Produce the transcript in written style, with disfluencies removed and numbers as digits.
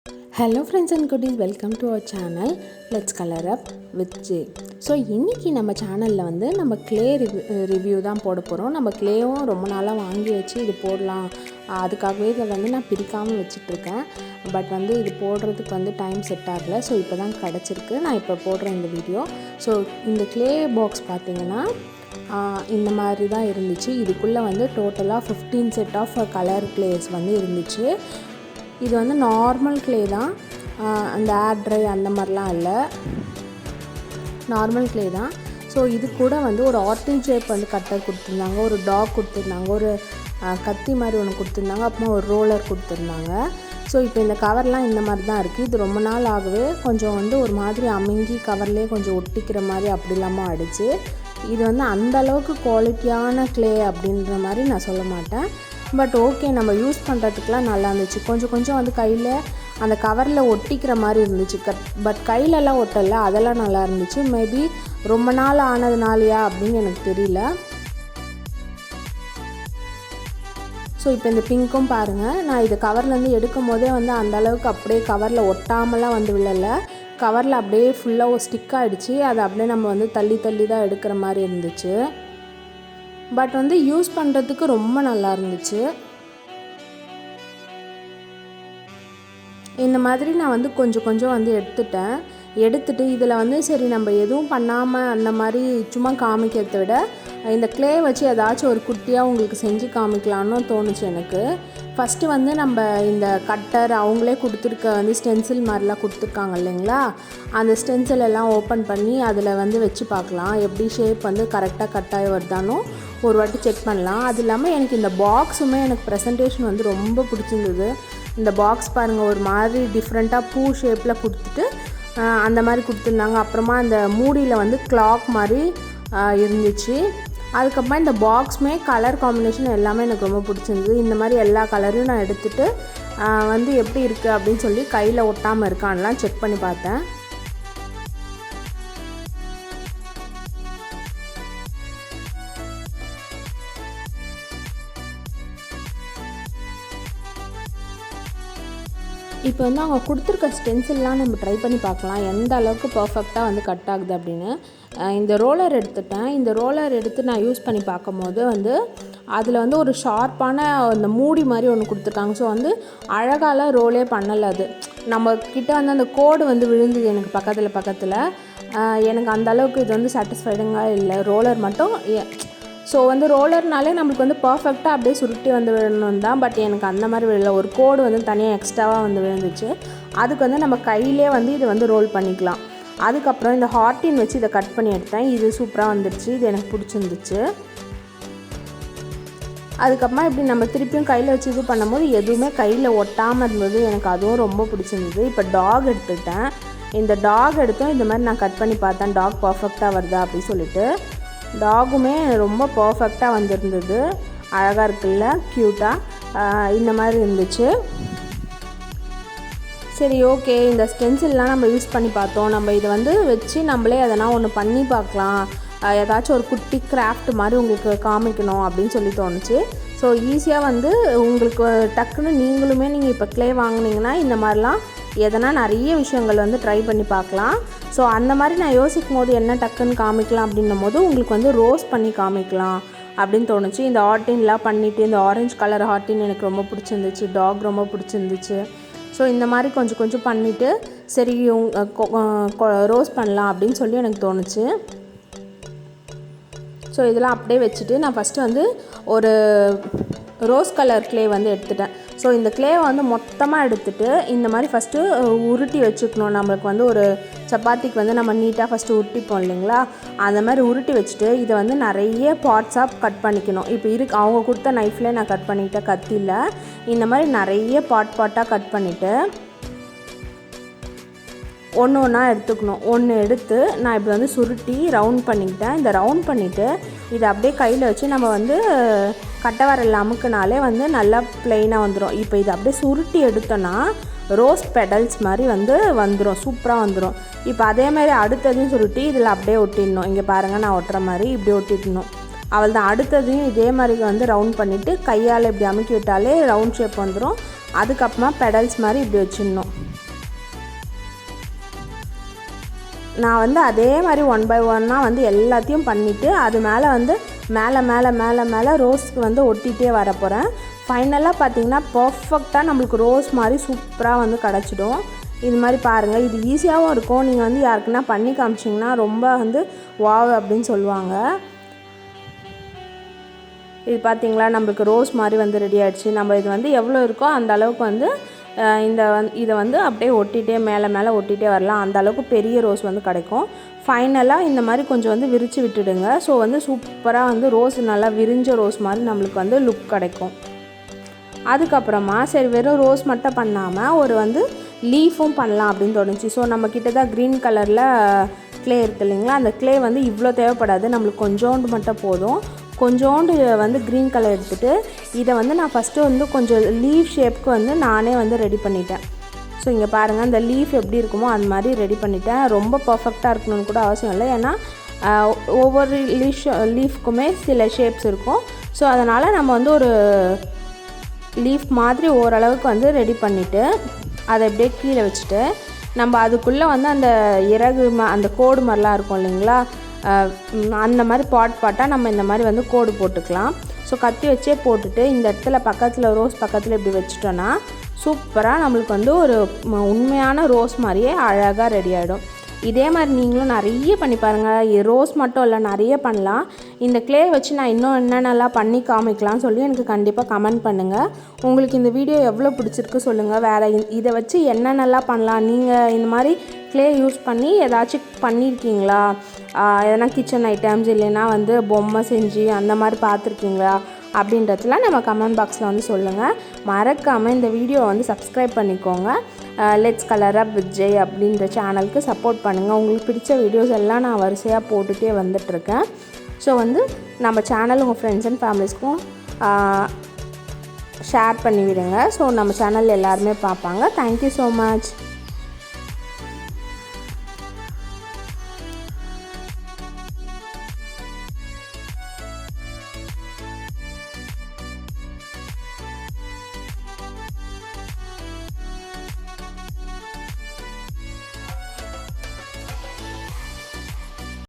Hello friends and goodies, welcome to our channel Letscolorup with Jai. So இன்றைக்கி நம்ம சேனலில் வந்து நம்ம க்ளே ரிவ்யூ தான் போட போகிறோம். நம்ம க்ளேவும் ரொம்ப நாளாக வாங்கி வச்சு இது போடலாம், அதுக்காகவே இதை வந்து நான் பிரிக்காமல் வச்சிட்ருக்கேன். பட் வந்து இது போடுறதுக்கு வந்து டைம் செட் ஆகலை. ஸோ இப்போ தான் கிடச்சிருக்கு. நான் இப்போ போடுறேன் இந்த வீடியோ. ஸோ இந்த க்ளே பாக்ஸ் பார்த்திங்கன்னா இந்த மாதிரி தான் இருந்துச்சு. இதுக்குள்ளே வந்து டோட்டலாக 15 செட் ஆஃப் கலர் க்ளேஸ் வந்து இருந்துச்சு. இது வந்து நார்மல் க்ளே தான், அந்த ஏர் ட்ரை அந்த மாதிரிலாம் இல்லை, நார்மல் க்ளே தான். ஸோ இது கூட வந்து ஒரு ஆர்டின் ஷேப் வந்து கட்டர் கொடுத்துருந்தாங்க, ஒரு டாக் கொடுத்துருந்தாங்க, ஒரு கத்தி மாதிரி ஒன்று கொடுத்துருந்தாங்க, அப்புறமா ஒரு ரோலர் கொடுத்துருந்தாங்க. ஸோ இப்போ இந்த கவர்லாம் இந்த மாதிரி தான் இருக்குது. இது ரொம்ப நாள் ஆகவே கொஞ்சம் வந்து ஒரு மாதிரி அமுங்கி கவர்லேயே கொஞ்சம் ஒட்டிக்கிற மாதிரி அப்படி இல்லாமல் ஆகிடுச்சு. இது வந்து அந்தளவுக்கு குவாலிட்டியான க்ளே அப்படின்ற மாதிரி நான் சொல்ல மாட்டேன். பட் ஓகே, நம்ம யூஸ் பண்ணுறதுக்குலாம் நல்லா இருந்துச்சு. கொஞ்சம் வந்து கையில் அந்த கவரில் ஒட்டிக்கிற மாதிரி இருந்துச்சு, பட் கையிலலாம் ஒட்டலை, அதெல்லாம் நல்லா இருந்துச்சு. மேபி ரொம்ப நாள் ஆனதுனாலையா அப்படின்னு எனக்கு தெரியல. ஸோ இப்போ இந்த பிங்க்கும் பாருங்கள், நான் இது கவர்லேருந்து எடுக்கும் போதே வந்து அந்தளவுக்கு அப்படியே கவரில் ஒட்டாமலாம் வந்து விழலை. கவரில் அப்படியே ஃபுல்லாக ஒரு ஸ்டிக் ஆகிடுச்சு. அதை அப்படியே நம்ம வந்து தள்ளி தான் எடுக்கிற மாதிரி இருந்துச்சு. பட் வந்து யூஸ் பண்ணுறதுக்கு ரொம்ப நல்லா இருந்துச்சு. இந்த மாதிரி நான் வந்து கொஞ்சம் வந்து எடுத்துட்டு இதில் வந்து சரி நம்ம எதுவும் பண்ணாமல் அந்த மாதிரி சும்மா காமிக்கிறத விட இந்த க்ளே வச்சு ஏதாச்சும் ஒரு குட்டியாக உங்களுக்கு செஞ்சு காமிக்கலான்னு தோணுச்சு எனக்கு. ஃபஸ்ட்டு வந்து நம்ம இந்த கட்டர் அவங்களே கொடுத்துருக்க வந்து ஸ்டென்சில் மாதிரிலாம் கொடுத்துருக்காங்க இல்லைங்களா, அந்த ஸ்டென்சில் எல்லாம் ஓப்பன் பண்ணி அதில் வந்து வச்சு பார்க்கலாம், எப்படி ஷேப் வந்து கரெக்டாக கட்டாகி வருதானோ ஒரு வாட்டி செக் பண்ணலாம். அது இல்லாமல் எனக்கு இந்த பாக்ஸுமே எனக்கு ப்ரெசன்டேஷன் வந்து ரொம்ப பிடிச்சிருந்தது. இந்த பாக்ஸ் பாருங்கள், ஒரு மாதிரி டிஃப்ரெண்ட்டாக பூ ஷேப்பில் கொடுத்துட்டு அந்த மாதிரி கொடுத்துருந்தாங்க. அப்புறமா அந்த மூடியில் வந்து கிளாக் மாதிரி இருந்துச்சு. அதுக்கப்புறமா இந்த பாக்ஸுமே கலர் காம்பினேஷன் எல்லாமே எனக்கு ரொம்ப பிடிச்சிருந்தது. இந்த மாதிரி எல்லா கலரையும் நான் எடுத்துகிட்டு வந்து எப்படி இருக்குது அப்படின்னு சொல்லி கையில் ஒட்டாமல் இருக்கான்லாம் செக் பண்ணி பார்த்தேன். இப்போ வந்து அவங்க கொடுத்துருக்க ஸ்டென்சில்லாம் நம்ம ட்ரை பண்ணி பார்க்கலாம் எந்த அளவுக்கு பர்ஃபெக்டாக வந்து கட் ஆகுது அப்படின்னு. இந்த ரோலர் எடுத்துட்டேன். இந்த ரோலர் எடுத்து நான் யூஸ் பண்ணி பார்க்கும்போது வந்து அதில் வந்து ஒரு ஷார்ப்பான அந்த மூடி மாதிரி ஒன்று கொடுத்துருக்காங்க. ஸோ வந்து அழகாலாம் ரோலே பண்ணலை. அது நம்ம கிட்ட வந்து அந்த கோடு வந்து விழுந்தது எனக்கு பக்கத்தில். எனக்கு அந்த அளவுக்கு இது வந்து சாட்டிஸ்ஃபைடிங்காக இல்லை. ரோலர் மட்டும் ஸோ வந்து ரோலர்னாலே நம்மளுக்கு வந்து பர்ஃபெக்டாக அப்படியே சுருட்டி வந்து விழணும் தான். பட் எனக்கு அந்த மாதிரி விழல, ஒரு கோடு வந்து தனியாக எக்ஸ்ட்ராவாக வந்து விழுந்துச்சு. அதுக்கு வந்து நம்ம கையிலே வந்து இதை வந்து ரோல் பண்ணிக்கலாம். அதுக்கப்புறம் இந்த ஹார்டின் வச்சு இதை கட் பண்ணி எடுத்தேன். இது சூப்பராக வந்துடுச்சு, இது எனக்கு பிடிச்சிருந்துச்சு. அதுக்கப்புறமா இப்படி நம்ம திருப்பியும் கையில் வச்சு இது பண்ணும்போது எதுவுமே கையில் ஒட்டாமல் இருந்தது, எனக்கு அதுவும் ரொம்ப பிடிச்சிருந்தது. இப்போ டாக் எடுத்துக்கிட்டேன். இந்த டாக் எடுத்தும் இந்த மாதிரி நான் கட் பண்ணி பார்த்தேன், டாக் பர்ஃபெக்டாக வருதா அப்படின்னு சொல்லிட்டு. டாகுமே ரொம்ப பர்ஃபெக்டாக வந்திருந்தது, அழகாக இருக்குல்ல, க்யூட்டாக இந்த மாதிரி இருந்துச்சு. சரி ஓகே, இந்த ஸ்டென்சில்லாம் நம்ம யூஸ் பண்ணி பார்த்தோம், நம்ம இதை வந்து வச்சு நம்மளே எதனா ஒன்று பண்ணி பார்க்கலாம், ஏதாச்சும் ஒரு குட்டி கிராஃப்ட் மாதிரி உங்களுக்கு காமிக்கணும் அப்படின்னு சொல்லி தோணுச்சு. ஸோ ஈஸியாக வந்து உங்களுக்கு டக்குன்னு நீங்கள் இப்போ க்ளே வாங்கினீங்கன்னா இந்த மாதிரிலாம் எதனா நிறைய விஷயங்கள் வந்து ட்ரை பண்ணி பார்க்கலாம். ஸோ அந்த மாதிரி நான் யோசிக்கும் போது என்ன டக்குன்னு காமிக்கலாம் அப்படின்னும் போது உங்களுக்கு வந்து ரோஸ் பண்ணி காமிக்கலாம் அப்படின்னு தோணுச்சு. இந்த ஹார்டின்லாம் பண்ணிவிட்டு இந்த ஆரஞ்சு கலர் ஹார்டின் எனக்கு ரொம்ப பிடிச்சிருந்துச்சு, டாக் ரொம்ப பிடிச்சிருந்துச்சு. ஸோ இந்த மாதிரி கொஞ்சம் பண்ணிவிட்டு சரி ரோஸ் பண்ணலாம் அப்படின்னு சொல்லி எனக்கு தோணுச்சு. ஸோ இதெல்லாம் அப்படியே வச்சுட்டு நான் ஃபஸ்ட்டு வந்து ஒரு ரோஸ் கலர் க்ளே வந்து எடுத்துட்டேன். ஸோ இந்த க்ளே வந்து மொத்தமாக எடுத்துகிட்டு இந்த மாதிரி ஃபஸ்ட்டு உருட்டி வச்சுக்கணும். நம்மளுக்கு வந்து ஒரு சப்பாத்திக்கு வந்து நம்ம நீட்டாக ஃபஸ்ட்டு உருட்டிப்போம் இல்லைங்களா, அந்த மாதிரி உருட்டி வச்சுட்டு இதை வந்து நிறைய பார்ட்ஸாக கட் பண்ணிக்கணும். இப்போ அவங்க கொடுத்த நைஃப்லேயே நான் கட் பண்ணிக்கிட்டேன், கத்தியில் இந்த மாதிரி நிறைய பார்ட்டாக கட் பண்ணிவிட்டு ஒன்றா எடுத்துக்கணும். ஒன்று எடுத்து நான் இப்படி வந்து சுருட்டி ரவுண்ட் பண்ணிக்கிட்டேன். இந்த ரவுண்ட் பண்ணிவிட்டு இதை அப்படியே கையில் வச்சு நம்ம வந்து கட்டை வரல் அமுக்குனாலே வந்து நல்லா ப்ளெயினாக வந்துடும். இப்போ இதை அப்படியே சுருட்டி எடுத்தோன்னா ரோஸ் பெடல்ஸ் மாதிரி வந்துடும், சூப்பராக வந்துடும். இப்போ அதேமாதிரி அடுத்ததையும் சுருட்டி இதில் அப்படியே ஒட்டிடணும். இங்கே பாருங்கள், நான் ஒட்டுற மாதிரி இப்படி ஒட்டிடணும். அவள் தான் அடுத்ததையும் இதே மாதிரி வந்து ரவுண்ட் பண்ணிவிட்டு கையால் இப்படி அமுக்கி விட்டாலே ரவுண்ட் ஷேப் வந்துடும். அதுக்கப்புறமா பெடல்ஸ் மாதிரி இப்படி வச்சிடணும். நான் வந்து அதே மாதிரி 1 by 1 வந்து எல்லாத்தையும் பண்ணிவிட்டு அது மேலே வந்து மேலே ரோஸ்க்கு வந்து ஒட்டிகிட்டே வர போகிறேன். ஃபைனலாக பார்த்திங்கன்னா பர்ஃபெக்டாக நம்மளுக்கு ரோஸ் மாதிரி சூப்பராக வந்து கிடச்சிடும். இது மாதிரி பாருங்கள், இது ஈஸியாகவும் இருக்கும். நீங்கள் வந்து யாருக்குன்னா பண்ணி காமிச்சிங்கன்னா ரொம்ப வந்து வாவ் அப்படின்னு சொல்லுவாங்க. இது பார்த்திங்களா, நம்மளுக்கு ரோஸ் மாதிரி வந்து ரெடி ஆகிடுச்சு. நம்ம இது வந்து எவ்வளோ இருக்கோ அந்த அளவுக்கு வந்து இதை வந்து அப்படியே ஒட்டிகிட்டே மேலே ஒட்டிகிட்டே வரலாம். அந்த அளவுக்கு பெரிய ரோஸ் வந்து கிடைக்கும். ஃபைனலாக இந்த மாதிரி கொஞ்சம் வந்து விரித்து விட்டுடுங்க. ஸோ வந்து சூப்பராக வந்து ரோஸ் நல்லா விரிஞ்ச ரோஸ் மாதிரி நம்மளுக்கு வந்து லுக் கிடைக்கும். அதுக்கப்புறமா சரி வெறும் ரோஸ் மட்டும் பண்ணாமல் ஒரு வந்து லீஃபும் பண்ணலாம் அப்படின்னு தோணுச்சு. ஸோ நம்மக்கிட்ட தான் க்ரீன் கலரில் க்ளே இருக்குது இல்லைங்களா, அந்த க்ளே வந்து இவ்வளோ தேவைப்படாது, நம்மளுக்கு கொஞ்சோண்டு மட்டும் போதும். கொஞ்சோண்டு வந்து க்ரீன் கலர் எடுத்துகிட்டு இதை வந்து நான் ஃபஸ்ட்டு வந்து கொஞ்சம் லீஃப் ஷேப்புக்கு வந்து நானே வந்து ரெடி பண்ணிட்டேன். ஸோ இங்கே பாருங்கள், அந்த லீஃப் எப்படி இருக்குமோ அந்த மாதிரி ரெடி பண்ணிட்டேன். ரொம்ப பர்ஃபெக்டாக இருக்கணும்னு கூட அவசியம் இல்லை, ஏன்னா ஒவ்வொரு லீஃப்க்குமே சில ஷேப்ஸ் இருக்கும். ஸோ அதனால் நம்ம வந்து ஒரு லீஃப் மாதிரி ஓரளவுக்கு வந்து ரெடி பண்ணிவிட்டு அதை அப்படியே கீழே வச்சுட்டு நம்ம அதுக்குள்ளே வந்து அந்த இறகு அந்த கோடு மாதிரிலாம் இருக்கும் இல்லைங்களா, அந்த மாதிரி பாட்டாக நம்ம இந்த மாதிரி வந்து கோடு போட்டுக்கலாம். ஸோ கத்தி வச்சே போட்டுட்டு இந்த இடத்துல பக்கத்தில் ரோஸ் பக்கத்தில் இப்படி வச்சுட்டோன்னா சூப்பராக நம்மளுக்கு வந்து ஒரு உண்மையான ரோஸ் மாதிரியே அழகாக ரெடி ஆகிடும். இதே மாதிரி நீங்களும் நிறைய பண்ணி பாருங்கள். ரோஸ் மட்டும் இல்லை, நிறைய பண்ணலாம். இந்த க்ளே வச்சு நான் இன்னும் என்னென்னலாம் பண்ணி காமிக்கலாம்னு சொல்லி எனக்கு கண்டிப்பாக கமெண்ட் பண்ணுங்கள். உங்களுக்கு இந்த வீடியோ எவ்வளோ பிடிச்சிருக்கு சொல்லுங்கள். வேறு இதை வச்சு என்னென்னலாம் பண்ணலாம், நீங்கள் இந்த மாதிரி க்ளே யூஸ் பண்ணி ஏதாச்சும் பண்ணியிருக்கீங்களா, எதனா கிச்சன் ஐட்டம்ஸ் இல்லைன்னா வந்து பொம்மை செஞ்சு அந்த மாதிரி பார்த்துருக்கீங்களா அப்படின்றதுலாம் நம்ம கமெண்ட் பாக்ஸில் வந்து சொல்லுங்கள். மறக்காமல் இந்த வீடியோவை வந்து சப்ஸ்கிரைப் பண்ணிக்கோங்க. லெட்ஸ்கலரப் வித் ஜெய் அப்படின்ற சேனலுக்கு சப்போர்ட் பண்ணுங்கள். உங்களுக்கு பிடிச்ச வீடியோஸ் எல்லாம் நான் வரிசையாக போட்டுகிட்டே வந்துட்டுருக்கேன். ஸோ வந்து நம்ம சேனல் உங்கள் ஃப்ரெண்ட்ஸ் அண்ட் ஃபேமிலிஸ்க்கும் ஷேர் பண்ணி விடுங்க. ஸோ நம்ம சேனல் எல்லாருமே பார்ப்பாங்க. Thank you so much.